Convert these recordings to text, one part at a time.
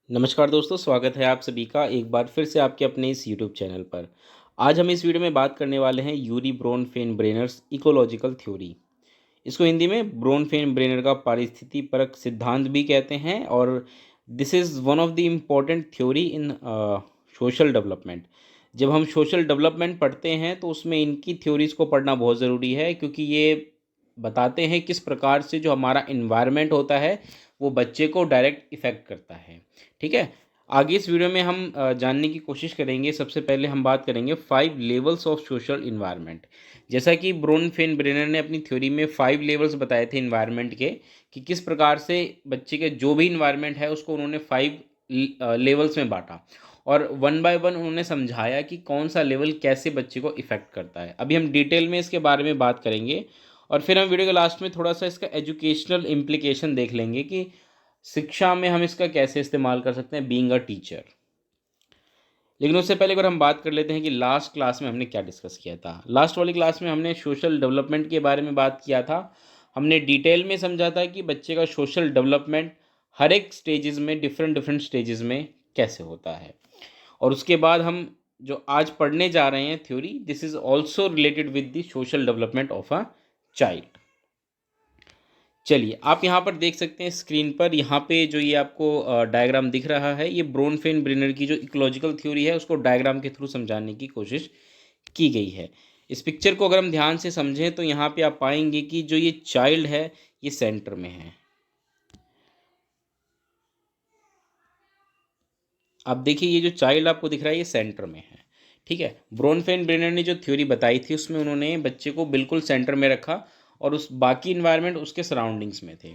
नमस्कार दोस्तों, स्वागत है आप सभी का एक बार फिर से आपके अपने इस यूट्यूब चैनल पर। आज हम इस वीडियो में बात करने वाले हैं यूरी ब्रोनफेन-ब्रेनर्स इकोलॉजिकल थ्योरी। इसको हिंदी में ब्रोनफेन-ब्रेनर का पारिस्थिति परक सिद्धांत भी कहते हैं और this is one of the important theory in social development. जब हम सोशल डेवलपमेंट पढ़ते हैं तो उसमें इनकी थ्योरीज़ को पढ़ना बहुत ज़रूरी है, क्योंकि ये बताते हैं किस प्रकार से जो हमारा इन्वायरमेंट होता है वो बच्चे को डायरेक्ट इफ़ेक्ट करता है। ठीक है। आगे इस वीडियो में हम जानने की कोशिश करेंगे। सबसे पहले हम बात करेंगे 5 लेवल्स ऑफ सोशल इन्वायरमेंट। जैसा कि ब्रोनफेन-ब्रेनर ने अपनी थ्योरी में 5 लेवल्स बताए थे इन्वायरमेंट के, कि किस प्रकार से बच्चे के जो भी इन्वायरमेंट है उसको उन्होंने 5 लेवल्स में बांटा और वन बाय वन उन्होंने समझाया कि कौन सा लेवल कैसे बच्चे को इफ़ेक्ट करता है। अभी हम डिटेल में इसके बारे में बात करेंगे और फिर हम वीडियो के लास्ट में थोड़ा सा इसका एजुकेशनल इम्प्लीकेशन देख लेंगे कि शिक्षा में हम इसका कैसे इस्तेमाल कर सकते हैं बीइंग अ टीचर। लेकिन उससे पहले अगर हम बात कर लेते हैं कि लास्ट क्लास में हमने क्या डिस्कस किया था। लास्ट वाली क्लास में हमने सोशल डेवलपमेंट के बारे में बात किया था। हमने डिटेल में समझा था कि बच्चे का सोशल डेवलपमेंट हर एक स्टेजेस में डिफरेंट डिफरेंट स्टेजेस में कैसे होता है। और उसके बाद हम जो आज पढ़ने जा रहे हैं theory, this is also related with the social development of a child. चलिए, आप यहाँ पर देख सकते हैं स्क्रीन पर, यहाँ पे जो ये आपको डायग्राम दिख रहा है, ये ब्रोनफेन-ब्रेनर की जो इकोलॉजिकल थ्योरी है उसको डायग्राम के थ्रू समझाने की कोशिश की गई है। इस पिक्चर को अगर हम ध्यान से समझें तो यहाँ पे आप पाएंगे कि जो ये चाइल्ड है ये सेंटर में है। आप देखिए, ये जो चाइल्ड आपको दिख रहा है ये सेंटर में है। ठीक है। ब्रोनफेन-ब्रेनर ने जो थ्योरी बताई थी उसमें उन्होंने बच्चे को बिल्कुल सेंटर में रखा और उस बाकी इन्वायरमेंट उसके सराउंडिंग्स में थे।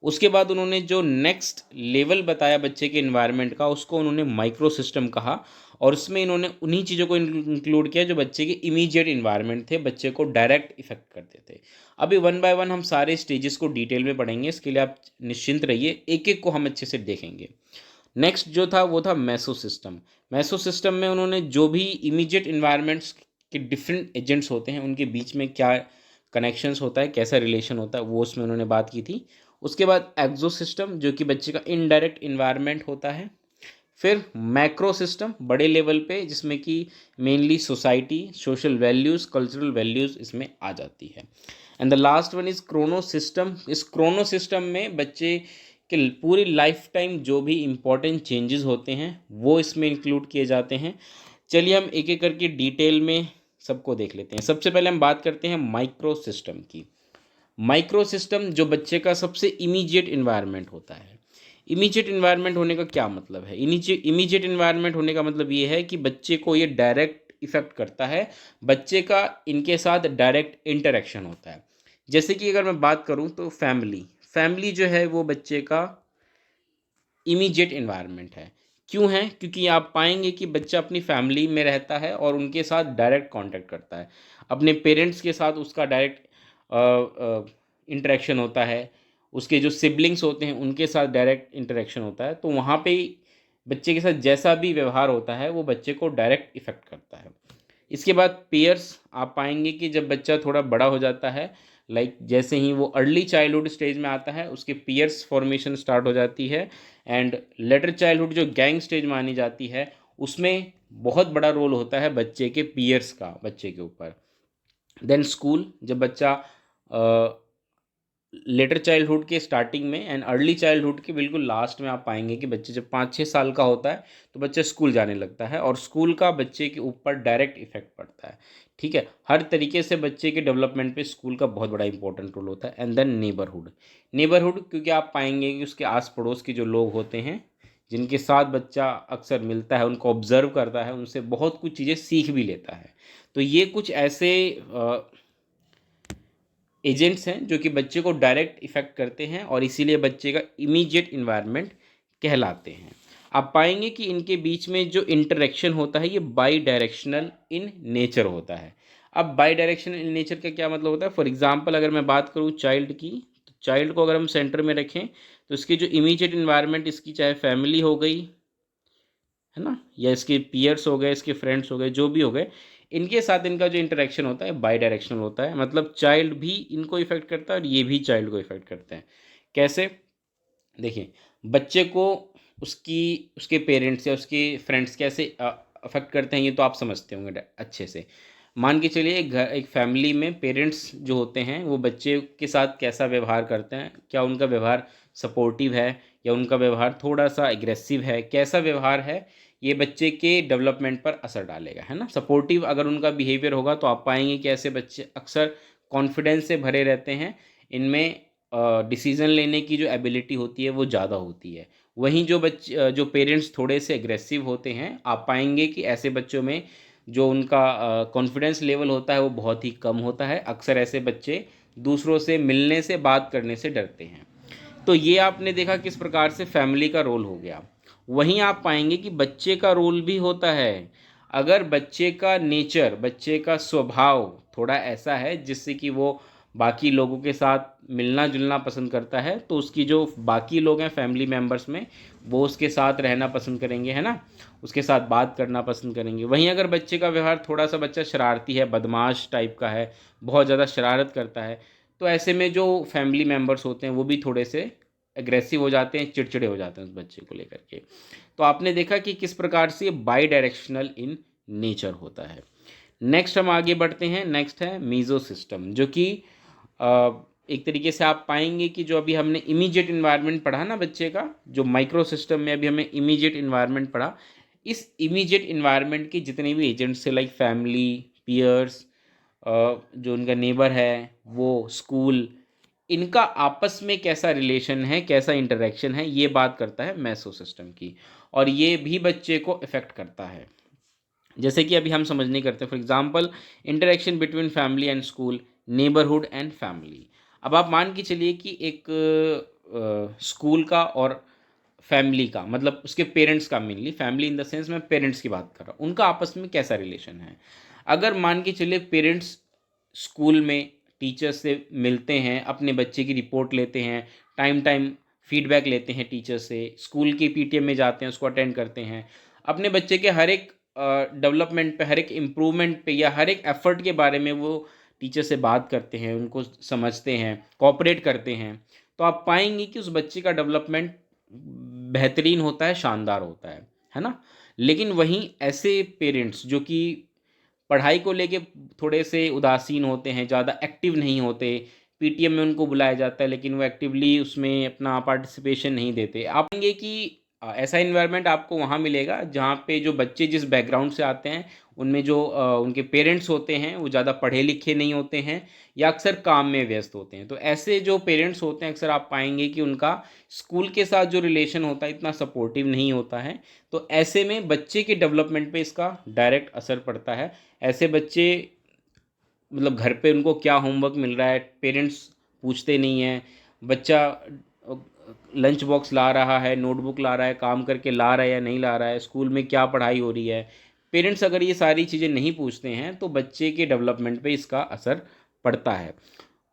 उसके बाद उन्होंने जो नेक्स्ट लेवल बताया बच्चे के इन्वायरमेंट का उसको उन्होंने माइक्रो सिस्टम कहा और उसमें इन्होंने उन्हीं चीज़ों को इंक्लूड किया जो बच्चे के इमीडिएट इन्वायरमेंट थे, बच्चे को डायरेक्ट इफेक्ट करते थे। अभी वन बाय वन हम सारे स्टेजेस को डिटेल में पढ़ेंगे, इसके लिए आप निश्चिंत रहिए, एक एक को हम अच्छे से देखेंगे। नेक्स्ट जो था वो था मेसो सिस्टम। मेसो सिस्टम में उन्होंने जो भी इमीडिएट इन्वायरमेंट्स के डिफरेंट एजेंट्स होते हैं उनके बीच में क्या कनेक्शंस होता है, कैसा रिलेशन होता है, वो उसमें उन्होंने बात की थी। उसके बाद एक्सो सिस्टम जो कि बच्चे का इनडायरेक्ट इन्वायरमेंट होता है। फिर मैक्रो सिस्टम बड़े लेवल पे, जिसमें कि mainly society, social values, cultural values इसमें आ जाती है। And the last one is Chrono system. इस क्रोनो सिस्टम में बच्चे कि पूरी लाइफ टाइम जो भी इम्पोर्टेंट चेंजेस होते हैं वो इसमें इंक्लूड किए जाते हैं। चलिए हम एक एक करके डिटेल में सबको देख लेते हैं। सबसे पहले हम बात करते हैं माइक्रो सिस्टम की। माइक्रो सिस्टम जो बच्चे का सबसे इमीडिएट इन्वायरमेंट होता है। इमीडिएट इन्वायरमेंट होने का क्या मतलब है? इमीडिएट इन्वायरमेंट होने का मतलब ये है कि बच्चे को ये डायरेक्ट इफेक्ट करता है, बच्चे का इनके साथ डायरेक्ट इंटरेक्शन होता है। जैसे कि अगर मैं बात करूं तो फैमिली फैमिली जो है वो बच्चे का इमीडिएट इन्वायरमेंट है। क्यों है? क्योंकि आप पाएंगे कि बच्चा अपनी फैमिली में रहता है और उनके साथ डायरेक्ट कांटेक्ट करता है। अपने पेरेंट्स के साथ उसका डायरेक्ट इंटरेक्शन होता है। उसके जो सिबलिंग्स होते हैं उनके साथ डायरेक्ट इंटरेक्शन होता है। तो वहाँ पे ही बच्चे के साथ जैसा भी व्यवहार होता है वो बच्चे को डायरेक्ट इफ़ेक्ट करता है। इसके बाद पीयर्स आप पाएंगे कि जब बच्चा थोड़ा बड़ा हो जाता है, लाइक जैसे ही वो अर्ली चाइल्डहुड स्टेज में आता है उसके पीयर्स फॉर्मेशन स्टार्ट हो जाती है। एंड लेटर चाइल्डहुड जो गैंग स्टेज मानी जाती है उसमें बहुत बड़ा रोल होता है बच्चे के पीयर्स का बच्चे के ऊपर। देन स्कूल, जब बच्चा लेटर चाइल्डहुड के स्टार्टिंग में एंड अर्ली चाइल्डहुड के बिल्कुल लास्ट में आप पाएंगे कि बच्चे जब 5-6 साल का होता है तो बच्चा स्कूल जाने लगता है और स्कूल का बच्चे के ऊपर डायरेक्ट इफेक्ट पड़ता है। ठीक है। हर तरीके से बच्चे के डेवलपमेंट पे स्कूल का बहुत बड़ा इंपॉर्टेंट रोल होता है। And then neighbourhood. नेबरहुड क्योंकि आप पाएंगे कि उसके आस पड़ोस के जो लोग होते हैं जिनके साथ बच्चा अक्सर मिलता है, उनको ऑब्जर्व करता है, उनसे बहुत कुछ चीज़ें सीख भी लेता है। तो ये कुछ ऐसे एजेंट्स हैं जो कि बच्चे को डायरेक्ट इफ़ेक्ट करते हैं और इसीलिए बच्चे का इमीडिएट इन्वायरमेंट कहलाते हैं। आप पाएंगे कि इनके बीच में जो इंटरेक्शन होता है ये बाई डायरेक्शनल इन नेचर होता है। अब बाई डायरेक्शनल इन नेचर का क्या मतलब होता है? फॉर एग्जांपल अगर मैं बात करूँ चाइल्ड की, तो चाइल्ड को अगर हम सेंटर में रखें तो इसके जो इमीडिएट इन्वायरमेंट, इसकी चाहे फैमिली हो गई है ना, या इसके पीयर्स हो गए, इसके फ्रेंड्स हो गए, जो भी हो गए, इनके साथ इनका जो इंटरेक्शन होता है बाई डायरेक्शनल होता है। मतलब चाइल्ड भी इनको इफेक्ट करता है और ये भी चाइल्ड को इफेक्ट करते हैं। कैसे? देखिए, बच्चे को उसके पेरेंट्स या उसके फ्रेंड्स कैसे अफेक्ट करते हैं, ये तो आप समझते होंगे अच्छे से। मान के चलिए एक फैमिली में पेरेंट्स जो होते हैं वो बच्चे के साथ कैसा व्यवहार करते हैं, क्या उनका व्यवहार सपोर्टिव है या उनका व्यवहार थोड़ा सा एग्रेसिव है, कैसा व्यवहार है, ये बच्चे के डेवलपमेंट पर असर डालेगा, है ना। सपोर्टिव अगर उनका बिहेवियर होगा तो आप पाएंगे कि ऐसे बच्चे अक्सर कॉन्फिडेंस से भरे रहते हैं, इनमें डिसीज़न लेने की जो एबिलिटी होती है वो ज़्यादा होती है। वहीं जो पेरेंट्स थोड़े से एग्रेसिव होते हैं, आप पाएंगे कि ऐसे बच्चों में जो उनका कॉन्फिडेंस लेवल होता है वो बहुत ही कम होता है। अक्सर ऐसे बच्चे दूसरों से मिलने से, बात करने से डरते हैं। तो ये आपने देखा किस प्रकार से फैमिली का रोल हो गया। वहीं आप पाएंगे कि बच्चे का रोल भी होता है। अगर बच्चे का नेचर, बच्चे का स्वभाव थोड़ा ऐसा है जिससे कि वो बाकी लोगों के साथ मिलना जुलना पसंद करता है, तो उसकी जो बाकी लोग हैं फैमिली मेम्बर्स में, वो उसके साथ रहना पसंद करेंगे, है ना, उसके साथ बात करना पसंद करेंगे। वहीं अगर बच्चे का व्यवहार थोड़ा सा, बच्चा शरारती है, बदमाश टाइप का है, बहुत ज़्यादा शरारत करता है, तो ऐसे में जो फैमिली मेम्बर्स होते हैं वो भी थोड़े से एग्रेसिव हो जाते हैं, चिड़चिड़े हो जाते हैं उस बच्चे को लेकर के। तो आपने देखा कि किस प्रकार से बाई डायरेक्शनल इन नेचर होता है। नेक्स्ट हम आगे बढ़ते हैं। नेक्स्ट है मीज़ो सिस्टम, जो कि एक तरीके से आप पाएंगे कि जो अभी हमने इमीडिएट इन्वायरमेंट पढ़ा ना बच्चे का, जो माइक्रो सिस्टम में अभी हमें इमीडिएट इन्वायरमेंट पढ़ा, इस इमीडिएट इन्वायरमेंट के जितने भी एजेंट्स थे, लाइक फैमिली, पीयर्स, जो उनका नेबर है, वो स्कूल, इनका आपस में कैसा रिलेशन है, कैसा इंटरेक्शन है, ये बात करता है मेसो सिस्टम की। और ये भी बच्चे को इफ़ेक्ट करता है। जैसे कि अभी हम समझने करते हैं, for example interaction between family and school, neighbourhood and family. अब आप मान के चलिए कि एक स्कूल का और फैमिली का, मतलब उसके पेरेंट्स का, mainly family in the sense मैं पेरेंट्स की बात कर रहा हूँ, उनका आपस में कैसा रिलेशन है। अगर मान के चलिए पेरेंट्स स्कूल में टीचर्स से मिलते हैं, अपने बच्चे की रिपोर्ट लेते हैं, टाइम टाइम फीडबैक लेते हैं टीचर से, स्कूल की पीटीएम में जाते हैं, उसको अटेंड करते हैं, अपने बच्चे के हर एक डेवलपमेंट पे, हर एक इम्प्रूवमेंट पे या हर एक एफर्ट के बारे में वो टीचर से बात करते हैं, उनको समझते हैं, कोऑपरेट करते हैं, तो आप पाएंगे कि उस बच्चे का डेवलपमेंट बेहतरीन होता है, शानदार होता है ना। लेकिन वहीं ऐसे पेरेंट्स जो कि पढ़ाई को लेके थोड़े से उदासीन होते हैं, ज़्यादा एक्टिव नहीं होते, पीटीएम में उनको बुलाया जाता है लेकिन वो एक्टिवली उसमें अपना पार्टिसिपेशन नहीं देते, आप पाएंगे कि ऐसा इन्वायरमेंट आपको वहाँ मिलेगा जहाँ पे जो बच्चे जिस बैकग्राउंड से आते हैं, उनमें जो उनके पेरेंट्स होते हैं वो ज़्यादा पढ़े लिखे नहीं होते हैं या अक्सर काम में व्यस्त होते हैं। तो ऐसे जो पेरेंट्स होते हैं, अक्सर आप पाएंगे कि उनका स्कूल के साथ जो रिलेशन होता है इतना सपोर्टिव नहीं होता है। तो ऐसे में बच्चे के डेवलपमेंट पे इसका डायरेक्ट असर पड़ता है। ऐसे बच्चे, मतलब घर पे उनको क्या होमवर्क मिल रहा है पेरेंट्स पूछते नहीं हैं। बच्चा लंच बॉक्स ला रहा है, नोटबुक ला रहा है, काम करके ला रहा है या नहीं ला रहा है, स्कूल में क्या पढ़ाई हो रही है, पेरेंट्स अगर ये सारी चीज़ें नहीं पूछते हैं तो बच्चे के डेवलपमेंट पे इसका असर पड़ता है।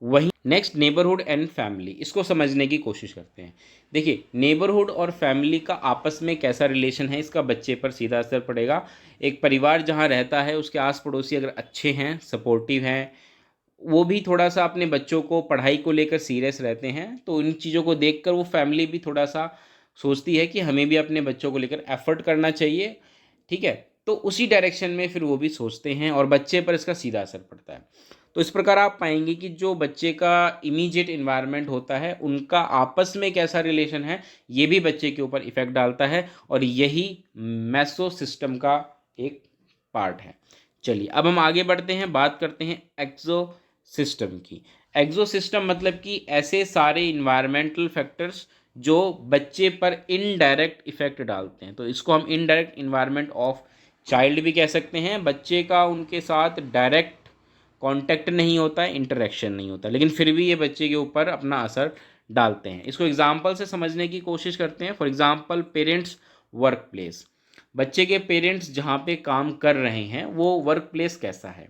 वहीं नेक्स्ट, नेबरहुड एंड फैमिली, इसको समझने की कोशिश करते हैं। देखिए, नेबरहुड और फैमिली का आपस में कैसा रिलेशन है, इसका बच्चे पर सीधा असर पड़ेगा। एक परिवार जहाँ रहता है उसके आस पड़ोसी अगर अच्छे हैं, सपोर्टिव हैं, वो भी थोड़ा सा अपने बच्चों को पढ़ाई को लेकर सीरियस रहते हैं, तो इन चीज़ों को देखकर वो फैमिली भी थोड़ा सा सोचती है कि हमें भी अपने बच्चों को लेकर एफर्ट करना चाहिए, ठीक है। तो उसी डायरेक्शन में फिर वो भी सोचते हैं और बच्चे पर इसका सीधा असर पड़ता है। तो इस प्रकार आप पाएंगे कि जो बच्चे का इमीडिएट इन्वायरमेंट होता है, उनका आपस में कैसा रिलेशन है, ये भी बच्चे के ऊपर इफेक्ट डालता है और यही मैसो सिस्टम का एक पार्ट है। चलिए अब हम आगे बढ़ते हैं, बात करते हैं एक्सो सिस्टम की। एक्सो सिस्टम मतलब कि ऐसे सारे इन्वायरमेंटल फैक्टर्स जो बच्चे पर इनडायरेक्ट इफेक्ट डालते हैं। तो इसको हम इनडायरेक्ट इन्वायरमेंट ऑफ चाइल्ड भी कह सकते हैं। बच्चे का उनके साथ डायरेक्ट कांटेक्ट नहीं होता है, इंटरेक्शन नहीं होता, लेकिन फिर भी ये बच्चे के ऊपर अपना असर डालते हैं। इसको एग्जाम्पल से समझने की कोशिश करते हैं। For example, parents work place, बच्चे के पेरेंट्स जहाँ पे काम कर रहे हैं वो वर्क प्लेस कैसा है,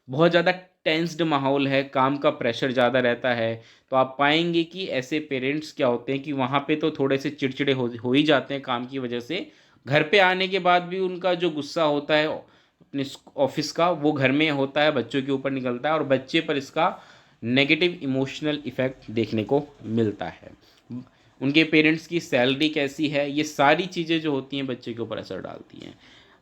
बहुत ज़्यादा टेंस्ड माहौल है, काम का प्रेशर ज़्यादा रहता है। तो आप पाएंगे कि ऐसे पेरेंट्स क्या होते हैं कि वहाँ पे तो थोड़े से चिड़चिड़े हो ही जाते हैं काम की वजह से। घर पे आने के बाद भी उनका जो गुस्सा होता है अपने ऑफिस का, वो घर में होता है, बच्चों के ऊपर निकलता है और बच्चे पर इसका नेगेटिव इमोशनल इफ़ेक्ट देखने को मिलता है। उनके पेरेंट्स की सैलरी कैसी है, ये सारी चीज़ें जो होती हैं बच्चे के ऊपर असर डालती हैं।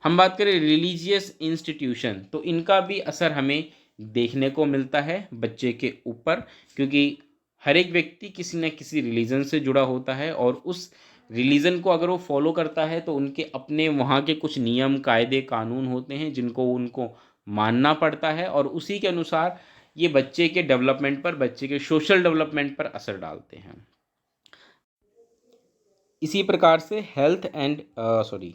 हम बात करें रिलीजियस इंस्टीट्यूशन, तो इनका भी असर हमें देखने को मिलता है बच्चे के ऊपर, क्योंकि हर एक व्यक्ति किसी न किसी रिलीजन से जुड़ा होता है और उस रिलीजन को अगर वो फॉलो करता है तो उनके अपने वहाँ के कुछ नियम कायदे कानून होते हैं जिनको उनको मानना पड़ता है, और उसी के अनुसार ये बच्चे के डेवलपमेंट पर, बच्चे के सोशल डेवलपमेंट पर असर डालते हैं। इसी प्रकार से हेल्थ एंड सॉरी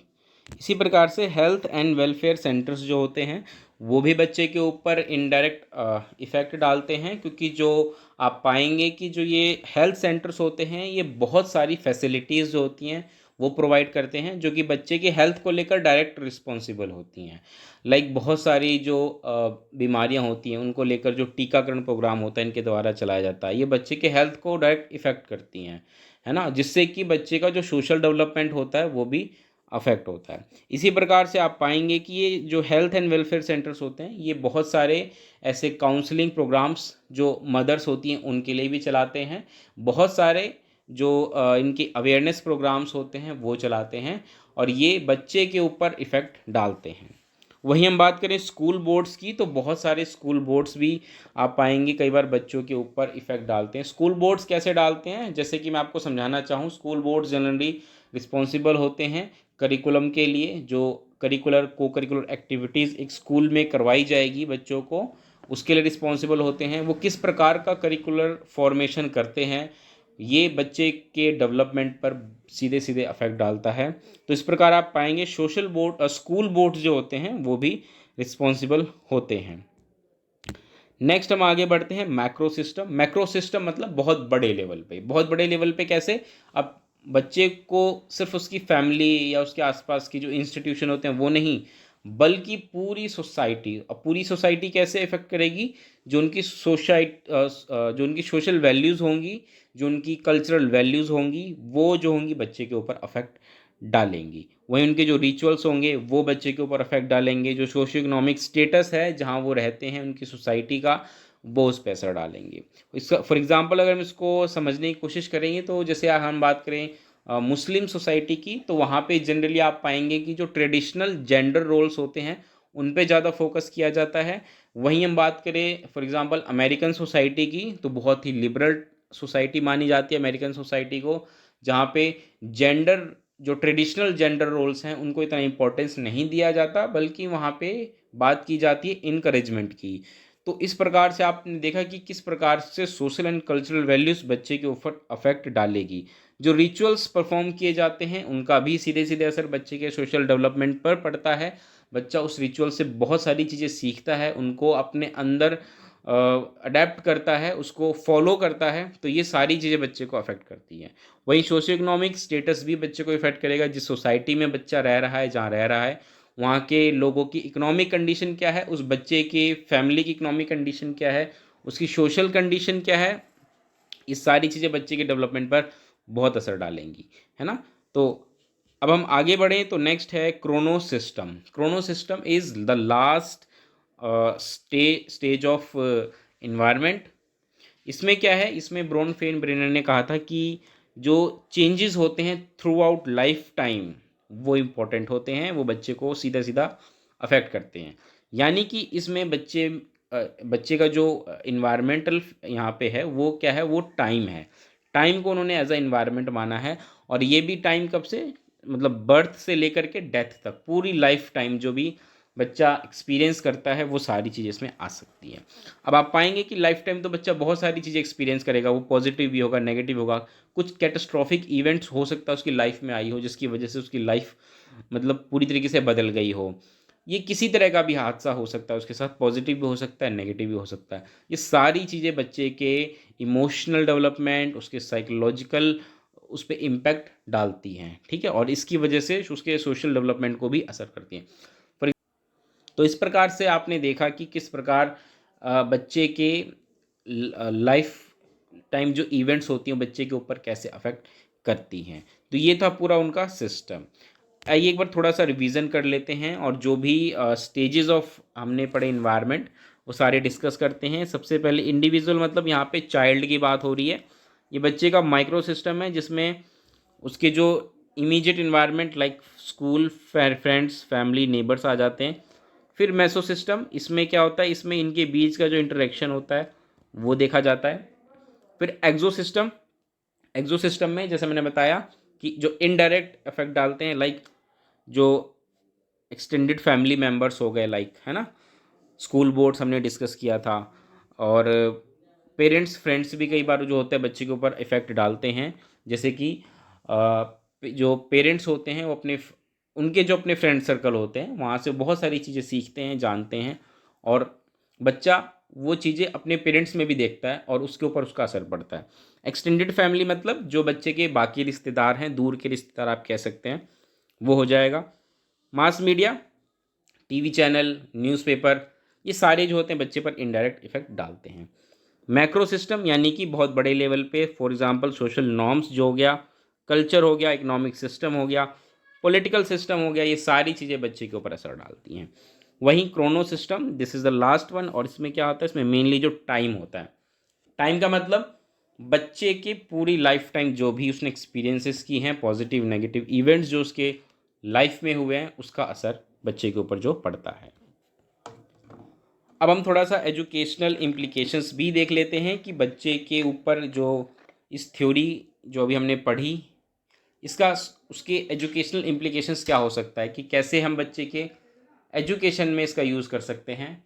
इसी प्रकार से हेल्थ एंड वेलफेयर सेंटर्स जो होते हैं वो भी बच्चे के ऊपर इनडायरेक्ट इफ़ेक्ट डालते हैं, क्योंकि जो आप पाएंगे कि जो ये हेल्थ सेंटर्स होते हैं ये बहुत सारी फैसिलिटीज़ जो होती हैं वो प्रोवाइड करते हैं जो कि बच्चे की हेल्थ को लेकर डायरेक्ट रिस्पॉन्सिबल होती हैं। लाइक बहुत सारी जो बीमारियां होती हैं उनको लेकर जो टीकाकरण प्रोग्राम होता है इनके द्वारा चलाया जाता है, ये बच्चे के हेल्थ को डायरेक्ट इफ़ेक्ट करती हैं, है ना, जिससे कि बच्चे का जो सोशल डेवलपमेंट होता है वो भी अफेक्ट होता है। इसी प्रकार से आप पाएंगे कि ये जो हेल्थ एंड वेलफेयर सेंटर्स होते हैं ये बहुत सारे ऐसे काउंसलिंग प्रोग्राम्स जो मदर्स होती हैं उनके लिए भी चलाते हैं, बहुत सारे जो इनके अवेयरनेस प्रोग्राम्स होते हैं वो चलाते हैं, और ये बच्चे के ऊपर इफ़ेक्ट डालते हैं। वहीं हम बात करें स्कूल बोर्ड्स की, तो बहुत सारे स्कूल बोर्ड्स भी आप पाएंगे कई बार बच्चों के ऊपर इफ़ेक्ट डालते हैं। स्कूल बोर्ड्स कैसे डालते हैं, जैसे कि मैं आपको समझाना चाहूँ, स्कूल बोर्ड्स जनरली रिस्पॉन्सिबल होते हैं करिकुलम के लिए, जो करिकुलर को करिकुलर एक्टिविटीज़ एक स्कूल में करवाई जाएगी बच्चों को, उसके लिए रिस्पॉन्सिबल होते हैं। वो किस प्रकार का करिकुलर फॉर्मेशन करते हैं ये बच्चे के डेवलपमेंट पर सीधे सीधे अफेक्ट डालता है। तो इस प्रकार आप पाएंगे सोशल बोर्ड स्कूल बोर्ड जो होते हैं वो भी रिस्पॉन्सिबल होते हैं। नेक्स्ट हम आगे बढ़ते हैं मैक्रो सिस्टम। मैक्रो सिस्टम मतलब बहुत बड़े लेवल पे, बहुत बड़े लेवल पे कैसे, अब बच्चे को सिर्फ उसकी फैमिली या उसके आसपास की जो इंस्टीट्यूशन होते हैं वो नहीं, बल्कि पूरी सोसाइटी। अब पूरी सोसाइटी कैसे इफेक्ट करेगी, जो उनकी जो उनकी सोशल वैल्यूज़ होंगी, जो उनकी कल्चरल वैल्यूज़ होंगी, वो जो होंगी बच्चे के ऊपर अफेक्ट डालेंगी। वहीं उनके जो रिचुअल्स होंगे वो बच्चे के ऊपर अफेक्ट डालेंगे। जो सोशियो इकोनॉमिक स्टेटस है जहाँ वो रहते हैं उनकी सोसाइटी का, वो उस पर असर डालेंगे। इसका फॉर एग्जांपल अगर हम इसको समझने की कोशिश करेंगे तो जैसे हम बात करें मुस्लिम सोसाइटी की, तो वहाँ पे जनरली आप पाएंगे कि जो ट्रेडिशनल जेंडर रोल्स होते हैं उन पे ज़्यादा फोकस किया जाता है। वहीं हम बात करें फॉर एग्जांपल अमेरिकन सोसाइटी की, तो बहुत ही लिबरल सोसाइटी मानी जाती है अमेरिकन सोसाइटी को, जहाँ पे जेंडर जो ट्रेडिशनल जेंडर रोल्स हैं उनको इतना इम्पोर्टेंस नहीं दिया जाता, बल्कि वहाँ पे बात की जाती है इनकरेजमेंट की। तो इस प्रकार से आपने देखा कि किस प्रकार से सोशल एंड कल्चरल वैल्यूज़ बच्चे के ऊपर अफेक्ट डालेगी। जो रिचुअल्स परफॉर्म किए जाते हैं उनका भी सीधे सीधे असर बच्चे के सोशल डेवलपमेंट पर पड़ता है। बच्चा उस रिचुअल से बहुत सारी चीज़ें सीखता है, उनको अपने अंदर अडेप्ट करता है, उसको फॉलो करता है, तो ये सारी चीज़ें बच्चे को अफेक्ट करती हैं। वहीं सोशियो इकोनॉमिक स्टेटस भी बच्चे को इफेक्ट करेगा। जिस सोसाइटी में बच्चा रह रहा है, जहाँ रह रहा है, वहाँ के लोगों की इकोनॉमिक कंडीशन क्या है, उस बच्चे के फैमिली की इकोनॉमिक कंडीशन क्या है, उसकी सोशल कंडीशन क्या है, ये सारी चीज़ें बच्चे के डेवलपमेंट पर बहुत असर डालेंगी, है ना। तो अब हम आगे बढ़ें तो नेक्स्ट है Chrono system. Chrono system is the last stage of environment. इसमें क्या है, इसमें ब्रोनफेन ब्रेनर ने कहा था कि जो चेंजेस होते हैं थ्रू आउट लाइफ टाइम वो इम्पोर्टेंट होते हैं, वो बच्चे को सीधा सीधा अफेक्ट करते हैं। यानी कि इसमें बच्चे का जो इन्वायरमेंटल यहाँ पे है वो क्या है, वो टाइम है। टाइम को उन्होंने एज अ इन्वायरमेंट माना है, और ये भी टाइम कब से, मतलब बर्थ से लेकर के डेथ तक पूरी लाइफ टाइम जो भी बच्चा एक्सपीरियंस करता है वो सारी चीज़ें इसमें आ सकती हैं। अब आप पाएंगे कि लाइफ टाइम तो बच्चा बहुत सारी चीज़ें एक्सपीरियंस करेगा, वो पॉजिटिव भी होगा, नेगेटिव होगा। कुछ कैटास्ट्रॉफिक इवेंट्स हो सकता है उसकी लाइफ में आई हो जिसकी वजह से उसकी लाइफ मतलब पूरी तरीके से बदल गई हो। ये किसी तरह का भी हादसा हो सकता है उसके साथ, पॉजिटिव भी हो सकता है, नेगेटिव भी हो सकता है। ये सारी चीज़ें बच्चे के इमोशनल डेवलपमेंट, उसके साइकोलॉजिकल उस पर इम्पैक्ट डालती हैं, ठीक है, और इसकी वजह से उसके सोशल डेवलपमेंट को भी असर करती हैं। तो इस प्रकार से आपने देखा कि किस प्रकार बच्चे के लाइफ टाइम जो इवेंट्स होती हैं बच्चे के ऊपर कैसे अफेक्ट करती हैं। तो ये था पूरा उनका सिस्टम। आइए एक बार थोड़ा सा रिवीजन कर लेते हैं, और जो भी स्टेजेस ऑफ हमने पढ़े इन्वायरमेंट वो सारे डिस्कस करते हैं। सबसे पहले इंडिविजुअल, मतलब यहाँ पे चाइल्ड की बात हो रही है। ये बच्चे का माइक्रो सिस्टम है जिसमें उसके जो immediate environment like school, friends, family, neighbours आ जाते हैं। फिर मेसो सिस्टम, इसमें क्या होता है, इसमें इनके बीच का जो इंटरेक्शन होता है वो देखा जाता है। फिर एक्सो सिस्टम, एक्सो सिस्टम में जैसे मैंने बताया कि जो इनडायरेक्ट इफेक्ट डालते हैं, लाइक जो एक्सटेंडेड फैमिली मेम्बर्स हो गए, लाइक है ना, स्कूल बोर्ड्स हमने डिस्कस किया था, और पेरेंट्स फ्रेंड्स भी कई बार जो होते हैं बच्चे के ऊपर इफ़ेक्ट डालते हैं। जैसे कि जो पेरेंट्स होते हैं वो उनके जो अपने फ्रेंड सर्कल होते हैं वहाँ से बहुत सारी चीज़ें सीखते हैं, जानते हैं, और बच्चा वो चीज़ें अपने पेरेंट्स में भी देखता है और उसके ऊपर उसका असर पड़ता है। एक्सटेंडेड फैमिली मतलब जो बच्चे के बाकी रिश्तेदार हैं, दूर के रिश्तेदार आप कह सकते हैं, वो हो जाएगा। Mass media, TV channel, newspaper, ये सारे जो होते हैं बच्चे पर इनडायरेक्ट इफेक्ट डालते हैं। मैक्रो सिस्टम यानी कि बहुत बड़े लेवल पे, फॉर एग्जांपल सोशल नॉर्म्स जो हो गया, कल्चर हो गया, इकोनॉमिक सिस्टम हो गया, पॉलिटिकल सिस्टम हो गया, ये सारी चीज़ें बच्चे के ऊपर असर डालती हैं। वहीं Chrono system, this is the last one, और इसमें क्या होता है, इसमें मेनली जो टाइम होता है, टाइम का मतलब बच्चे के पूरी लाइफ टाइम जो भी उसने एक्सपीरियंसेस की हैं, पॉजिटिव नेगेटिव इवेंट्स जो उसके लाइफ में हुए हैं, उसका असर बच्चे के ऊपर जो पड़ता है। अब हम थोड़ा सा एजुकेशनल इम्प्लीकेशंस भी देख लेते हैं कि बच्चे के ऊपर जो इस थ्योरी जो अभी हमने पढ़ी, इसका उसके एजुकेशनल इम्प्लीकेशंस क्या हो सकता है, कि कैसे हम बच्चे के एजुकेशन में इसका यूज़ कर सकते हैं।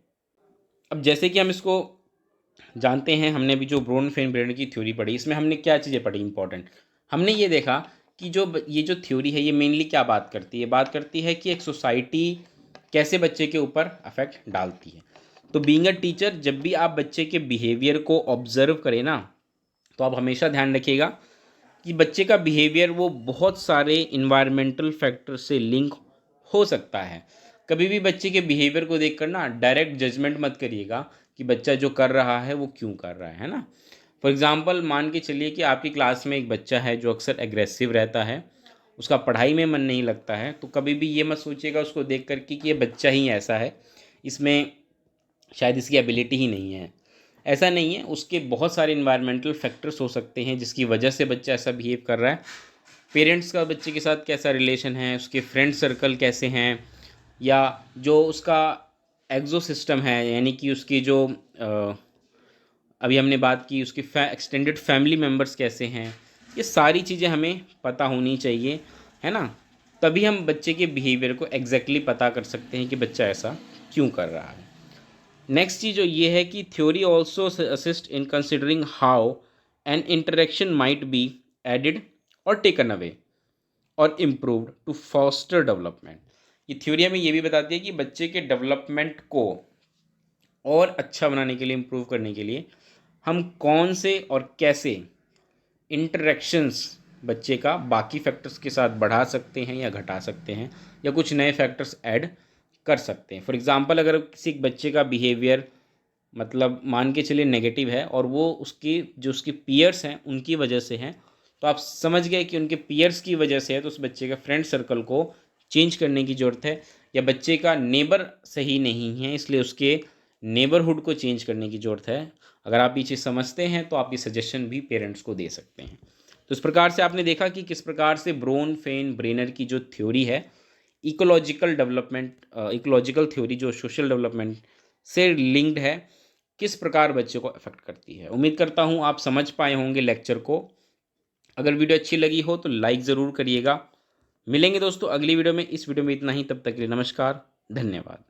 अब जैसे कि हम इसको जानते हैं, हमने भी जो ब्रोन फेन ब्रेनर की थ्योरी पढ़ी, इसमें हमने क्या चीज़ें पढ़ी इंपॉर्टेंट, हमने ये देखा कि ये जो थ्योरी है ये मेनली क्या बात करती है, बात करती है कि एक सोसाइटी कैसे बच्चे के ऊपर अफेक्ट डालती है। तो बीइंग अ टीचर, जब भी आप बच्चे के बिहेवियर को ऑब्जर्व करें ना, तो आप हमेशा ध्यान रखिएगा कि बच्चे का बिहेवियर वो बहुत सारे इन्वायरमेंटल फैक्टर से लिंक हो सकता है। कभी भी बच्चे के बिहेवियर को देखकर ना डायरेक्ट जजमेंट मत करिएगा कि बच्चा जो कर रहा है वो क्यों कर रहा है ना। फॉर एग्ज़ाम्पल मान के चलिए कि आपकी क्लास में एक बच्चा है जो अक्सर एग्रेसिव रहता है, उसका पढ़ाई में मन नहीं लगता है, तो कभी भी ये मत सोचिएगा उसको देख कर कि ये बच्चा ही ऐसा है, इसमें शायद इसकी एबिलिटी ही नहीं है। ऐसा नहीं है, उसके बहुत सारे इन्वायरमेंटल फैक्टर्स हो सकते हैं जिसकी वजह से बच्चा ऐसा बिहेव कर रहा है। पेरेंट्स का बच्चे के साथ कैसा रिलेशन है, उसके फ्रेंड सर्कल कैसे हैं, या जो उसका एक्सो सिस्टम है, यानी कि उसकी जो अभी हमने बात की उसकी एक्सटेंडेड फैमिली मेम्बर्स कैसे हैं, ये सारी चीज़ें हमें पता होनी चाहिए, है ना। तभी हम बच्चे के बिहेवियर को एग्जैक्टली पता कर सकते हैं कि बच्चा ऐसा क्यों कर रहा है। नेक्स्ट चीज़ जो ये है कि theory also assist in considering how an interaction might be added और टेकन अवे और इम्प्रूव्ड टू फॉस्टर डेवलपमेंट। ये थ्योरी हमें ये भी बताती है कि बच्चे के डेवलपमेंट को और अच्छा बनाने के लिए, इम्प्रूव करने के लिए हम कौन से और कैसे इंटरेक्शंस बच्चे का बाकी फैक्टर्स के साथ बढ़ा सकते हैं या घटा सकते हैं, या कुछ नए फैक्टर्स ऐड कर सकते हैं। फॉर एग्ज़ाम्पल, अगर किसी बच्चे का बिहेवियर मतलब मान के चलिए नेगेटिव है और वो उसके पीयर्स हैं उनकी वजह से हैं, तो आप समझ गए कि उनके पीयर्स की वजह से है, तो उस बच्चे का फ्रेंड सर्कल को चेंज करने की ज़रूरत है। या बच्चे का नेबर सही नहीं है, इसलिए उसके नेबरहुड को चेंज करने की ज़रूरत है। अगर आप ये चीज़ समझते हैं तो आप ये सजेशन भी पेरेंट्स को दे सकते हैं। तो इस प्रकार से आपने देखा कि किस प्रकार से ब्रोन फेन ब्रेनर की जो थ्योरी है, इकोलॉजिकल थ्योरी जो सोशल डेवलपमेंट से लिंक्ड है, किस प्रकार बच्चे को अफेक्ट करती है। उम्मीद करता हूँ आप समझ पाए होंगे लेक्चर को। अगर वीडियो अच्छी लगी हो तो लाइक ज़रूर करिएगा। मिलेंगे दोस्तों अगली वीडियो में। इस वीडियो में इतना ही, तब तक के लिए नमस्कार, धन्यवाद।